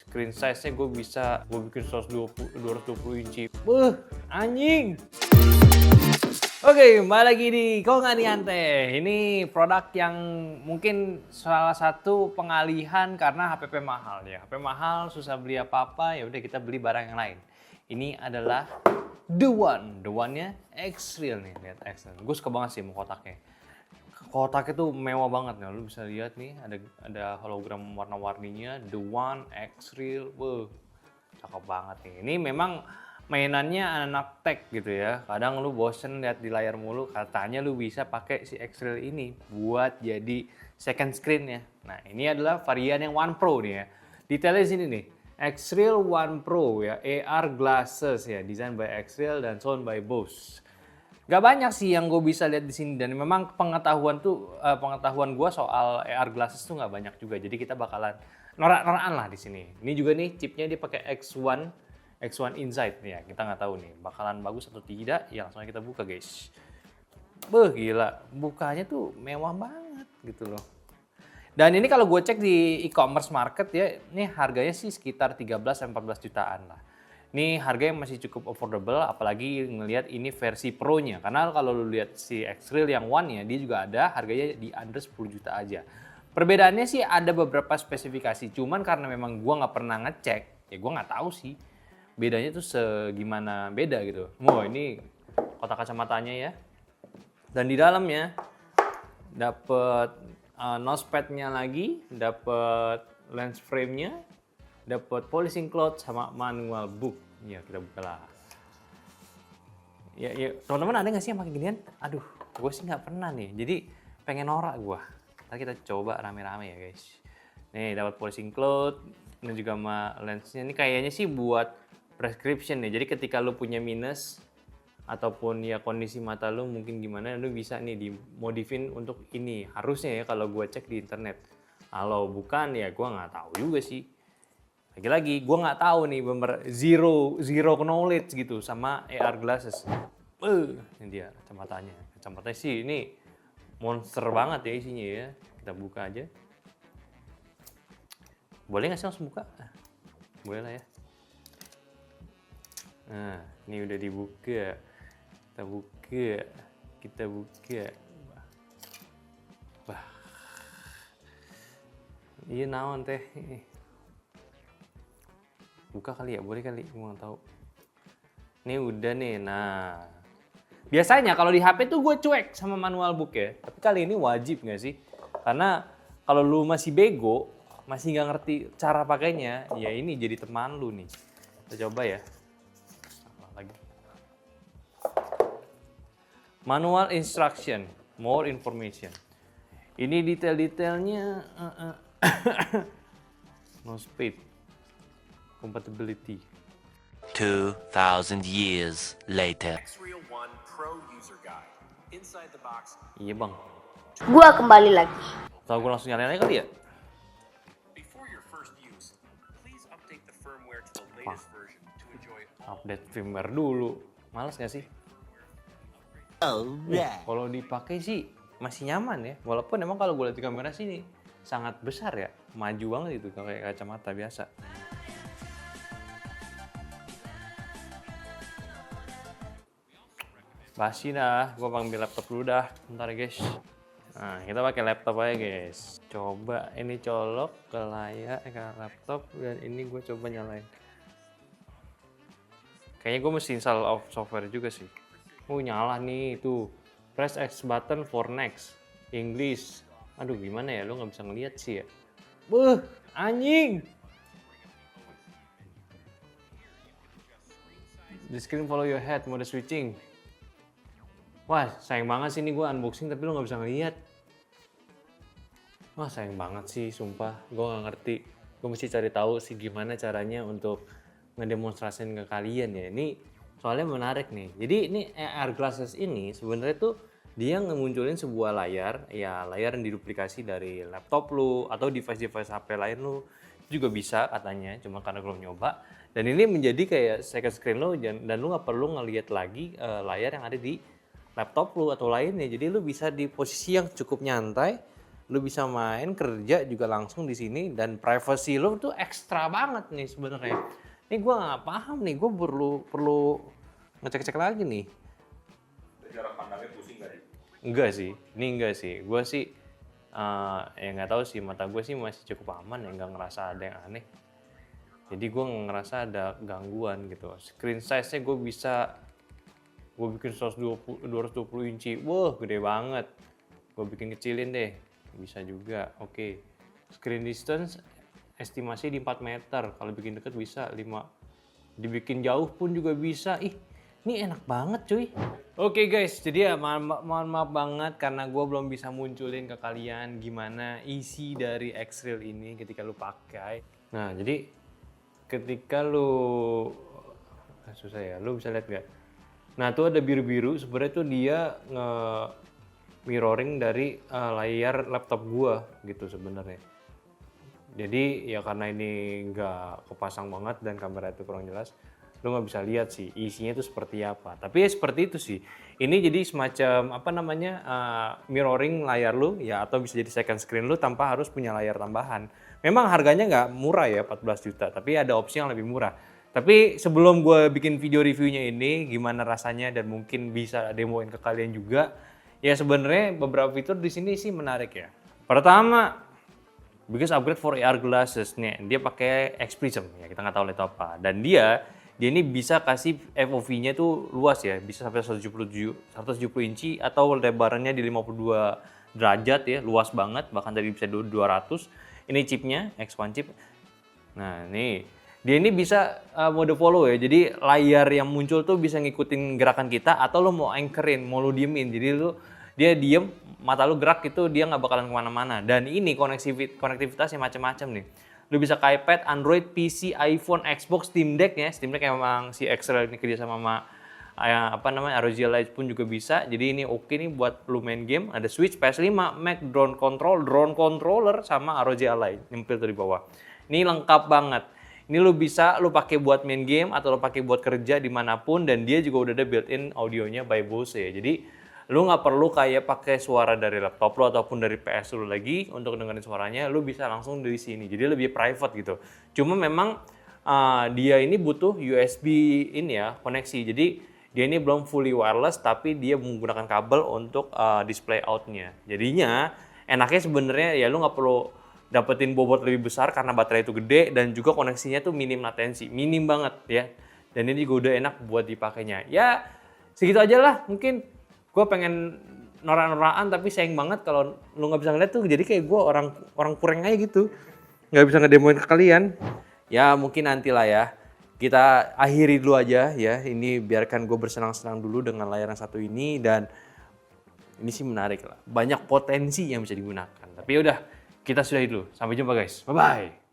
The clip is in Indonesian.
screen size-nya gue bikin 220 inci. Anjing! Oke, kembali lagi di Kok Nggak Diante. Ini produk yang mungkin salah satu pengalihan karena HPP mahal ya. HP mahal, susah beli apa-apa, ya udah kita beli barang yang lain. Ini adalah The One-nya X-Real nih, lihat X-Real. Gue suka banget sih sama kotaknya. Kotaknya tuh mewah banget nih, lu bisa lihat nih ada hologram warna-warninya The One X-Real. Cakep banget nih. Ini memang mainannya anak tech gitu ya. Kadang lu bosen lihat di layar mulu, katanya lu bisa pakai si X-Real ini buat jadi second screen ya. Nah, ini adalah varian yang One Pro nih ya. Detailnya di sini nih. X-Real One Pro ya, AR glasses ya, design by X-Real dan sound by Bose. Gak banyak sih yang gue bisa lihat di sini, dan memang pengetahuan gue soal AR glasses tuh gak banyak juga. Jadi kita bakalan norak-norakan lah di sini. Ini juga nih chipnya dia pakai X1 Insight ya, kita nggak tahu nih bakalan bagus atau tidak. Ya langsung kita buka guys. Gila, bukanya tuh mewah banget gitu loh. Dan ini kalau gue cek di e-commerce market ya, ini harganya sih sekitar 13-14 jutaan lah. Ini harganya masih cukup affordable, apalagi ngelihat ini versi Pro-nya. Karena kalau lu lihat si X-Real yang One-nya, dia juga ada harganya di under 10 juta aja. Perbedaannya sih ada beberapa spesifikasi, cuman karena memang gue nggak pernah ngecek, ya gue nggak tahu sih bedanya tuh segimana beda gitu. Wah, ini kotak kacamatanya ya. Dan di dalamnya dapat nosepad-nya lagi, dapat lens frame-nya, dapat polishing cloth sama manual book. Ya, kita buka lah. Ya, teman-teman ada nggak sih yang pakai ginian? Aduh, gue sih nggak pernah nih. Jadi pengen norak gue. Ntar kita coba rame-rame ya guys. Nih dapat polishing cloth, ini juga sama lensnya. Ini kayaknya sih buat prescription nih. Jadi ketika lu punya minus ataupun ya kondisi mata lu mungkin gimana, lu bisa nih dimodifin untuk ini. Harusnya ya kalau gue cek di internet. Kalau bukan ya gue nggak tahu juga sih. Lagi-lagi gue nggak tahu nih, bener zero knowledge gitu sama AR glasses. Ini dia kacamatanya. Kacamatanya sih ini monster banget ya isinya ya. Kita buka aja. Boleh nggak sih langsung buka? Boleh lah ya. Nah, ini udah dibuka. Kita buka. Wah. Iya naon teh. Buka kali ya, boleh kali, gue nggak tahu. Ini udah nih, nah. Biasanya kalau di HP tuh gue cuek sama manual book ya. Tapi kali ini wajib nggak sih? Karena kalau lu masih bego, masih nggak ngerti cara pakainya, ya ini jadi teman lu nih. Kita coba ya. Lagi. Manual instruction, more information. Ini detail-detailnya. No speed. Compatibility. 2,000 years later. X-Real One Pro User Guide. Inside the box. Iya bang. Gua kembali lagi. Tahu gue langsung nyalain aja kali ya? Before your first use, please update the firmware to the latest version to enjoy Update firmware dulu. Males nggak sih? Kalau dipakai sih masih nyaman ya. Walaupun emang kalau gue lihat di kamera sini sangat besar ya. Maju banget itu kayak kacamata biasa. Basi dah, gue panggil laptop dulu dah. Bentar ya guys. Nah, kita pakai laptop aja guys. Coba ini colok ke layar, ke laptop, dan ini gue coba nyalain. Kayaknya gue mesti install software juga sih. Nyala nih tuh. Press X button for next. English. Aduh gimana ya, lu nggak bisa ngeliat sih ya. Anjing. The screen follow your head, mode switching. Wah, sayang banget sih ini gue unboxing tapi lo nggak bisa ngeliat. Wah, sayang banget sih, sumpah. Gue nggak ngerti. Gue mesti cari tahu sih gimana caranya untuk ngedemonstrasiin ke kalian ya. Ini soalnya menarik nih. Jadi ini AR glasses ini sebenarnya tuh dia ngemunculin sebuah layar, ya layar yang diduplikasi dari laptop lu atau device-device HP lain lu juga bisa katanya. Cuma karena belum nyoba. Dan ini menjadi kayak second screen lo dan lu nggak perlu ngelihat lagi layar yang ada di laptop lu atau lainnya. Jadi lu bisa di posisi yang cukup nyantai lu bisa main kerja juga langsung di sini dan privacy lu tuh ekstra banget nih sebenarnya. Ini gue nggak paham nih, gue perlu ngecek-cek lagi nih. Jarak pandangnya pusing nggak sih? Enggak sih, ini enggak sih. Gue sih ya nggak tahu sih, mata gue sih masih cukup aman ya, nggak ngerasa ada yang aneh. Jadi gue nggak ngerasa ada gangguan gitu. Screen size-nya gue bikin 220 inci, wah gede banget. Gue bikin kecilin deh, bisa juga. Oke. Screen distance estimasi di 4 meter, kalau bikin deket bisa 5. Dibikin jauh pun juga bisa. Ih, ini enak banget cuy. Oke guys, jadi ya mohon maaf banget karena gue belum bisa munculin ke kalian gimana isi dari X-Reel ini ketika lu pakai. Nah, jadi ketika lu susah ya, lu bisa lihat gak? Nah, tuh ada biru-biru, sebenarnya tuh dia mirroring dari layar laptop gua gitu sebenarnya. Jadi ya karena ini nggak kepasang banget dan kamera itu kurang jelas, lu nggak bisa lihat sih isinya itu seperti apa. Tapi ya seperti itu sih. Ini jadi semacam apa namanya mirroring layar lu ya, atau bisa jadi second screen lu tanpa harus punya layar tambahan. Memang harganya nggak murah ya, 14 juta, tapi ada opsi yang lebih murah. Tapi sebelum gue bikin video reviewnya ini gimana rasanya dan mungkin bisa demoin ke kalian juga, ya sebenarnya beberapa fitur di sini sih menarik ya. Pertama, biggest upgrade for AR glasses nih, dia pakai X Prism ya, kita nggak tahu itu apa. Dan dia ini bisa kasih FOV-nya tuh luas ya, bisa sampai 170 inci atau lebarannya di 52 derajat ya, luas banget, bahkan tadi bisa 200. Ini chipnya X1 chip. Nah, nih dia ini bisa mode follow ya, jadi layar yang muncul tuh bisa ngikutin gerakan kita, atau lo mau anchorin, mau lo diemin, jadi dia diem, mata lo gerak itu dia nggak bakalan kemana-mana. Dan ini konektivitasnya macam-macam nih. Lo bisa ke iPad, Android, PC, iPhone, Xbox, Steam Deck ya. Steam Deck emang si X-Reel ini kerja sama ROG Ally pun juga bisa. Jadi ini oke nih buat lo main game. Ada Switch, PS5, Mac, drone controller sama ROG Ally nyempil tuh di bawah. Ini lengkap banget. Ini lo bisa lo pakai buat main game atau lo pakai buat kerja dimanapun, dan dia juga udah ada built-in audionya by Bose ya. Jadi lo nggak perlu kayak pakai suara dari laptop lo ataupun dari PS lo lagi untuk dengerin suaranya. Lo bisa langsung dari sini. Jadi lebih private gitu. Cuma memang dia ini butuh USB ini ya, koneksi. Jadi dia ini belum fully wireless, tapi dia menggunakan kabel untuk display out-nya. Jadinya enaknya sebenarnya ya lo nggak perlu dapetin bobot lebih besar karena baterai itu gede, dan juga koneksinya tuh minim latensi, minim banget ya. Dan ini juga udah enak buat dipakainya. Ya segitu aja lah, mungkin gue pengen norak-norakan tapi sayang banget kalau lu nggak bisa ngeliat tuh, jadi kayak gue orang kurang aja gitu, nggak bisa ngedemoin ke kalian. Ya mungkin nanti lah ya, kita akhiri dulu aja ya. Ini biarkan gue bersenang-senang dulu dengan layar yang satu ini, dan ini sih menarik lah, banyak potensi yang bisa digunakan. Tapi udah, kita sudahi dulu. Sampai jumpa guys. Bye-bye.